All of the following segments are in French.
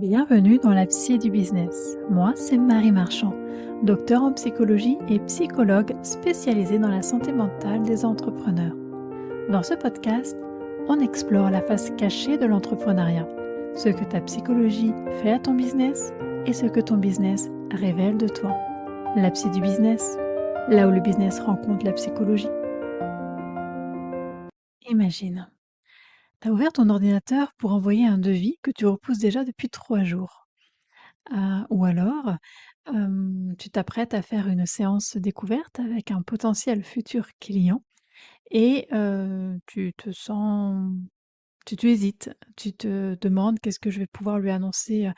Bienvenue dans la Psy du business. Moi, c'est Marie Marchand, docteur en psychologie et psychologue spécialisée dans la santé mentale des entrepreneurs. Dans ce podcast, on explore la face cachée de l'entrepreneuriat, ce que ta psychologie fait à ton business et ce que ton business révèle de toi. La Psy du business, là où le business rencontre la psychologie. Imagine, tu as ouvert ton ordinateur pour envoyer un devis que tu repousses déjà depuis 3 jours. Ou alors, tu t'apprêtes à faire une séance découverte avec un potentiel futur client et tu hésites. Tu te demandes: «Qu'est-ce que je vais pouvoir lui annoncer,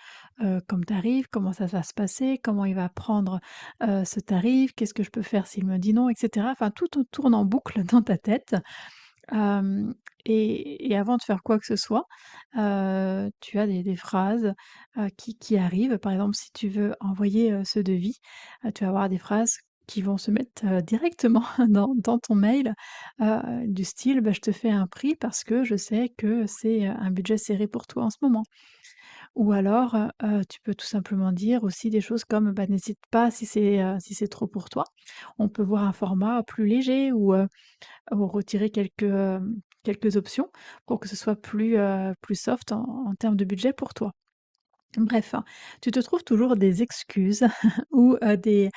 comme tarif? Comment ça va se passer? Comment il va prendre, ce tarif? Qu'est-ce que je peux faire s'il me dit non?» et cetera. Enfin, tout te tourne en boucle dans ta tête. Hem et avant de faire quoi que ce soit, tu as des phrases, qui arrivent. Par exemple, si tu veux envoyer, ce devis, tu vas avoir des phrases qui vont se mettre, directement dans ton mail, du style: «Bah, je te fais un prix parce que je sais que c'est, un budget serré pour toi en ce moment». Ou alors, tu peux tout simplement dire aussi des choses comme: «Bah, n'hésite pas si c'est trop pour toi, on peut voir un format plus léger» ou retirer quelques options pour que ce soit plus soft en termes de budget pour toi. Bref, hein, tu te trouves toujours des excuses ou des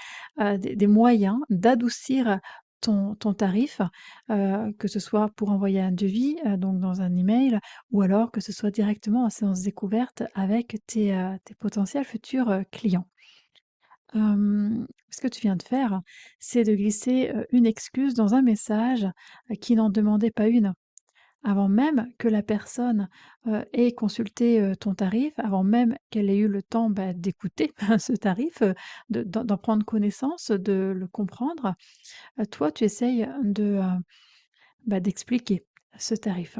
moyens d'adoucir ton tarif, que ce soit pour envoyer un devis, donc dans un email ou alors que ce soit directement en séance découverte avec tes potentiels futurs, clients. Ce que tu viens de faire, c'est de glisser, une excuse dans un message, qui n'en demandait pas une. Avant même que la personne, ait consulté, ton tarif, avant même qu'elle ait eu le temps, bah, d'écouter ce tarif, d'en prendre connaissance, de le comprendre, toi tu essayes d'expliquer ce tarif.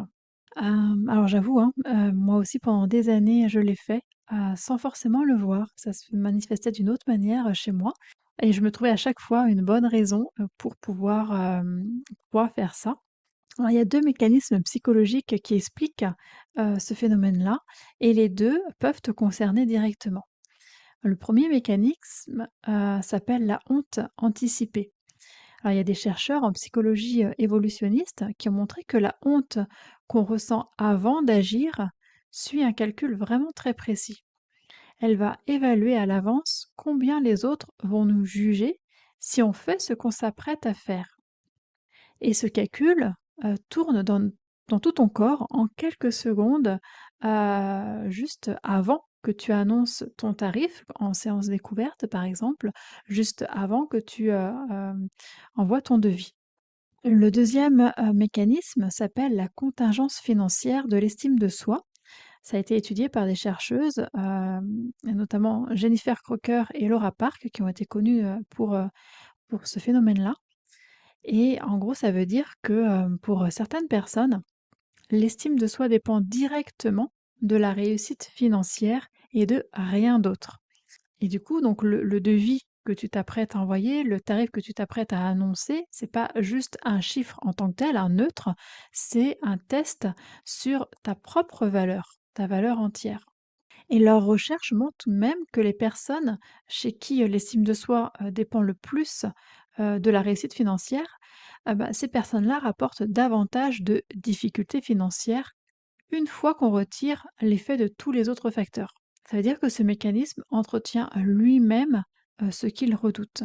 Alors j'avoue, hein, moi aussi pendant des années je l'ai fait, sans forcément le voir. Ça se manifestait d'une autre manière, chez moi et je me trouvais à chaque fois une bonne raison, pour pouvoir faire ça. Alors il y a 2 mécanismes psychologiques qui expliquent, ce phénomène-là et les 2 peuvent te concerner directement. Le premier mécanisme, s'appelle la honte anticipée. Alors, il y a des chercheurs en psychologie évolutionniste qui ont montré que la honte qu'on ressent avant d'agir suit un calcul vraiment très précis. Elle va évaluer à l'avance combien les autres vont nous juger si on fait ce qu'on s'apprête à faire. Et ce calcul tourne dans tout ton corps en quelques secondes, juste avant que tu annonces ton tarif, en séance découverte par exemple, juste avant que tu envoies ton devis. Le deuxième mécanisme s'appelle la contingence financière de l'estime de soi. Ça a été étudié par des chercheuses, et notamment Jennifer Crocker et Laura Park, qui ont été connues pour ce phénomène-là. Et en gros, ça veut dire que pour certaines personnes, l'estime de soi dépend directement de la réussite financière et de rien d'autre. Et du coup, donc le devis que tu t'apprêtes à envoyer, le tarif que tu t'apprêtes à annoncer, c'est pas juste un chiffre en tant que tel, un neutre, c'est un test sur ta propre valeur, ta valeur entière. Et leurs recherches montrent tout de même que les personnes chez qui, l'estime de soi, dépend le plus, de la réussite financière, ces personnes-là rapportent davantage de difficultés financières une fois qu'on retire l'effet de tous les autres facteurs. Ça veut dire que ce mécanisme entretient lui-même, ce qu'il redoute.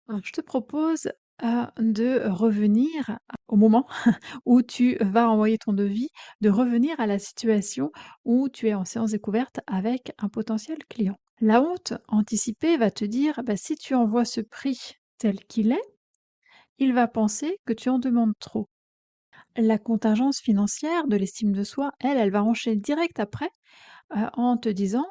Alors je te propose, de revenir au moment où tu vas envoyer ton devis, de revenir à la situation où tu es en séance découverte avec un potentiel client. La honte anticipée va te dire, bah, si tu envoies ce prix tel qu'il est, il va penser que tu en demandes trop. La contingence financière de l'estime de soi, elle va enchaîner direct après, en te disant,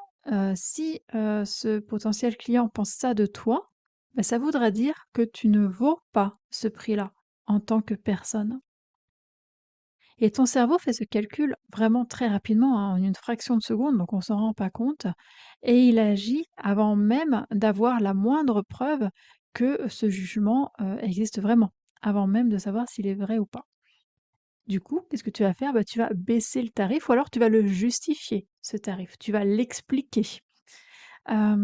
si, ce potentiel client pense ça de toi, bah, ça voudra dire que tu ne vaux pas ce prix-là en tant que personne. Et ton cerveau fait ce calcul vraiment très rapidement, hein, en une fraction de seconde, donc on s'en rend pas compte et il agit avant même d'avoir la moindre preuve que ce jugement, existe vraiment, avant même de savoir s'il est vrai ou pas. Du coup, qu'est-ce que tu vas faire? Bah, tu vas baisser le tarif ou alors tu vas le justifier, ce tarif. Tu vas l'expliquer.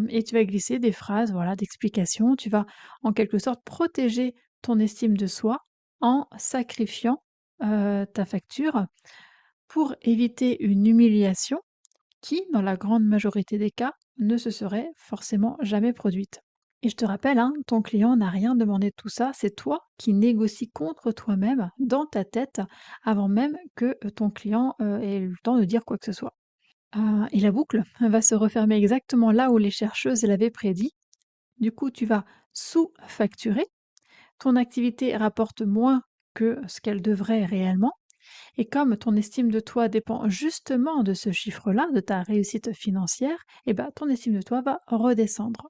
Et tu vas glisser des phrases, voilà, d'explication. Tu vas, en quelque sorte, protéger ton estime de soi en sacrifiant, ta facture pour éviter une humiliation qui, dans la grande majorité des cas, ne se serait forcément jamais produite. Et je te rappelle, hein, ton client n'a rien demandé de tout ça, c'est toi qui négocies contre toi-même, dans ta tête, avant même que ton client ait eu le temps de dire quoi que ce soit. Et la boucle va se refermer exactement là où les chercheuses l'avaient prédit. Du coup, tu vas sous-facturer, ton activité rapporte moins que ce qu'elle devrait réellement, et comme ton estime de toi dépend justement de ce chiffre-là, de ta réussite financière, eh ben, ton estime de toi va redescendre.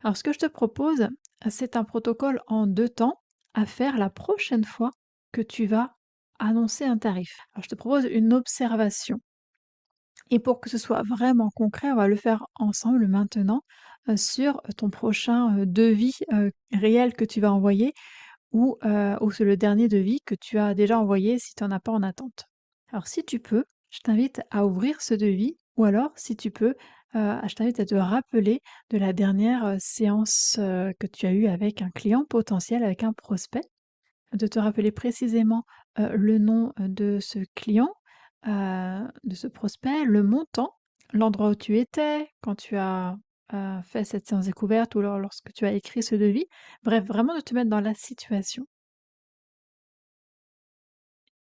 Alors, ce que je te propose, c'est un protocole en 2 temps à faire la prochaine fois que tu vas annoncer un tarif. Alors, je te propose une observation et pour que ce soit vraiment concret, on va le faire ensemble maintenant, sur ton prochain, devis, réel que tu vas envoyer ou c'est le dernier devis que tu as déjà envoyé si tu en as pas en attente. Alors si tu peux, je t'invite à ouvrir ce devis ou alors si tu peux, je t'invite à te rappeler de la dernière, séance, que tu as eue avec un client potentiel, avec un prospect, de te rappeler précisément, le nom, de ce client, de ce prospect, le montant, l'endroit où tu étais quand tu as, fait cette séance découverte ou lorsque tu as écrit ce devis. Bref, vraiment de te mettre dans la situation.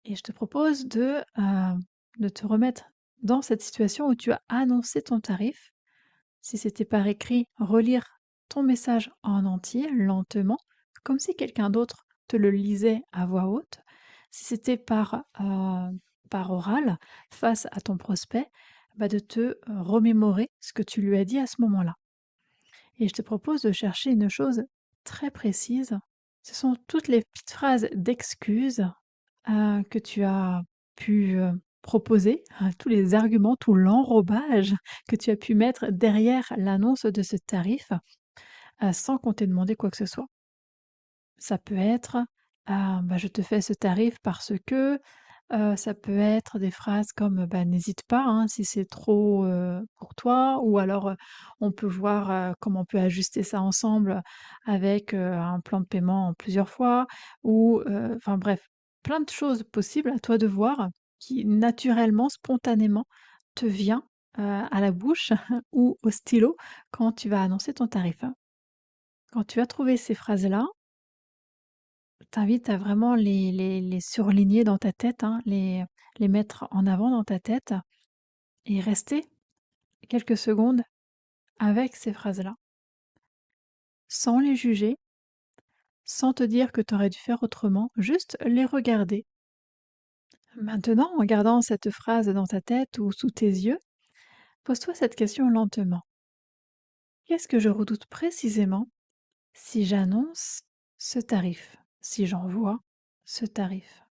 Et je te propose de te remettre dans cette situation où tu as annoncé ton tarif. Si c'était par écrit, relire ton message en entier, lentement, comme si quelqu'un d'autre te le lisait à voix haute. Si c'était par oral, face à ton prospect, bah de te remémorer ce que tu lui as dit à ce moment-là. Et je te propose de chercher une chose très précise. Ce sont toutes les petites phrases d'excuses que tu as pu, proposer, tous les arguments, tout l'enrobage que tu as pu mettre derrière l'annonce de ce tarif, sans qu'on t'ait demandé quoi que ce soit. Ça peut être, bah, «Je te fais ce tarif parce que», ça peut être des phrases comme, bah: «N'hésite pas, hein, si c'est trop, pour toi» ou alors, «On peut voir, comment on peut ajuster ça ensemble avec, un plan de paiement en plusieurs fois» ou, enfin bref, plein de choses possibles, à toi de voir, qui naturellement, spontanément te vient, à la bouche ou au stylo quand tu vas annoncer ton tarif. Quand tu as trouvé ces phrases-là, t'invites à vraiment les surligner dans ta tête, hein, les mettre en avant dans ta tête et rester quelques secondes avec ces phrases-là, sans les juger, sans te dire que tu aurais dû faire autrement, juste les regarder. Maintenant, en gardant cette phrase dans ta tête ou sous tes yeux, pose-toi cette question lentement. Qu'est-ce que je redoute précisément si j'annonce ce tarif, si j'envoie ce tarif?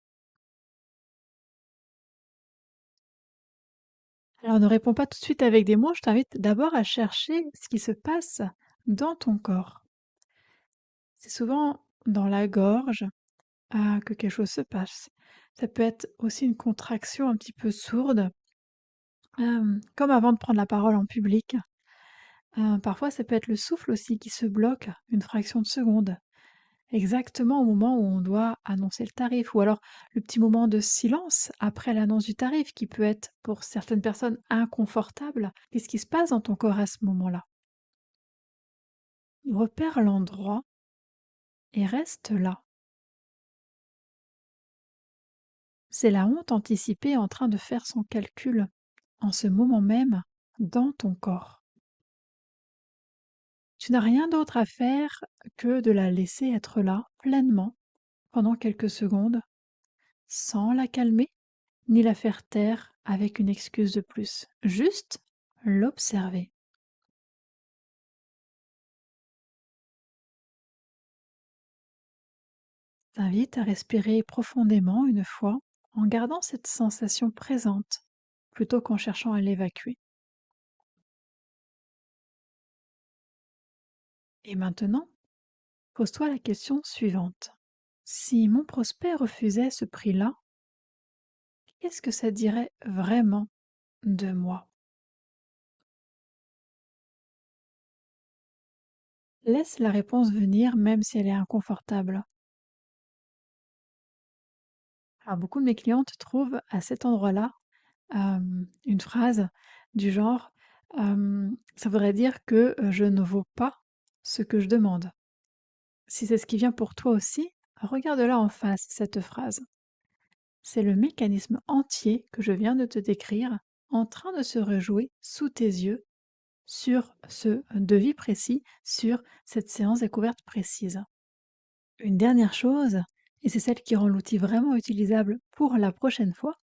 Alors ne réponds pas tout de suite avec des mots, je t'invite d'abord à chercher ce qui se passe dans ton corps. C'est souvent dans la gorge que quelque chose se passe. Ça peut être aussi une contraction un petit peu sourde, comme avant de prendre la parole en public. Parfois, ça peut être le souffle aussi qui se bloque une fraction de seconde, exactement au moment où on doit annoncer le tarif, ou alors le petit moment de silence après l'annonce du tarif qui peut être pour certaines personnes inconfortable. Qu'est-ce qui se passe dans ton corps à ce moment-là? Repère l'endroit et reste là. C'est la honte anticipée en train de faire son calcul en ce moment même dans ton corps. Tu n'as rien d'autre à faire que de la laisser être là pleinement pendant quelques secondes sans la calmer ni la faire taire avec une excuse de plus. Juste l'observer. T'invite à respirer profondément une fois en gardant cette sensation présente plutôt qu'en cherchant à l'évacuer. Et maintenant, pose-toi la question suivante. Si mon prospect refusait ce prix-là, Qu'est-ce que ça dirait vraiment de moi? Laisse la réponse venir même si elle est inconfortable. Alors beaucoup de mes clientes trouvent à cet endroit-là, une phrase du genre, «Ça voudrait dire que, je ne vaux pas ce que je demande». Si c'est ce qui vient pour toi aussi, regarde-la en face, cette phrase. C'est le mécanisme entier que je viens de te décrire en train de se rejouer sous tes yeux sur ce devis précis, sur cette séance découverte précise. Une dernière chose, et c'est celle qui rend l'outil vraiment utilisable pour la prochaine fois,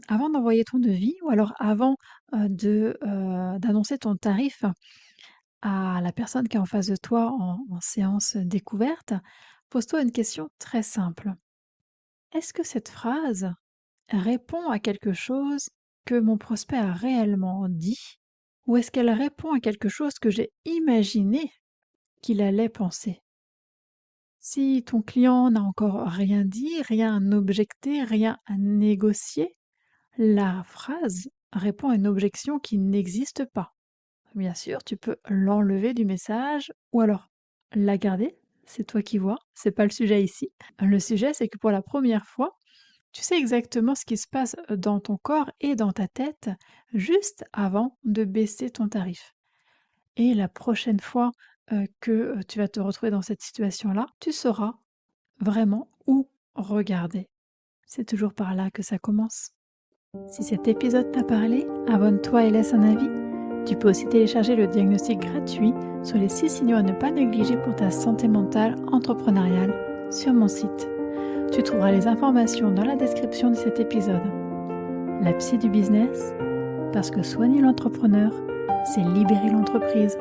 avant d'envoyer ton devis ou alors avant, d'annoncer ton tarif à la personne qui est en face de toi en séance découverte, pose-toi une question très simple. Est-ce que cette phrase répond à quelque chose que mon prospect a réellement dit? Ou est-ce qu'elle répond à quelque chose que j'ai imaginé qu'il allait penser? Si ton client n'a encore rien dit, rien objecté, rien à négocier, la phrase répond à une objection qui n'existe pas. Bien sûr, tu peux l'enlever du message ou alors la garder, c'est toi qui vois, c'est pas le sujet ici. Le sujet, c'est que pour la première fois, tu sais exactement ce qui se passe dans ton corps et dans ta tête juste avant de baisser ton tarif. Et la prochaine fois que tu vas te retrouver dans cette situation-là, tu sauras vraiment où regarder. C'est toujours par là que ça commence. Si cet épisode t'a parlé, abonne-toi et laisse un avis. Tu peux aussi télécharger le diagnostic gratuit sur les 6 signaux à ne pas négliger pour ta santé mentale entrepreneuriale sur mon site. Tu trouveras les informations dans la description de cet épisode. La psy du business, parce que soigner l'entrepreneur, c'est libérer l'entreprise.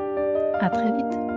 À très vite.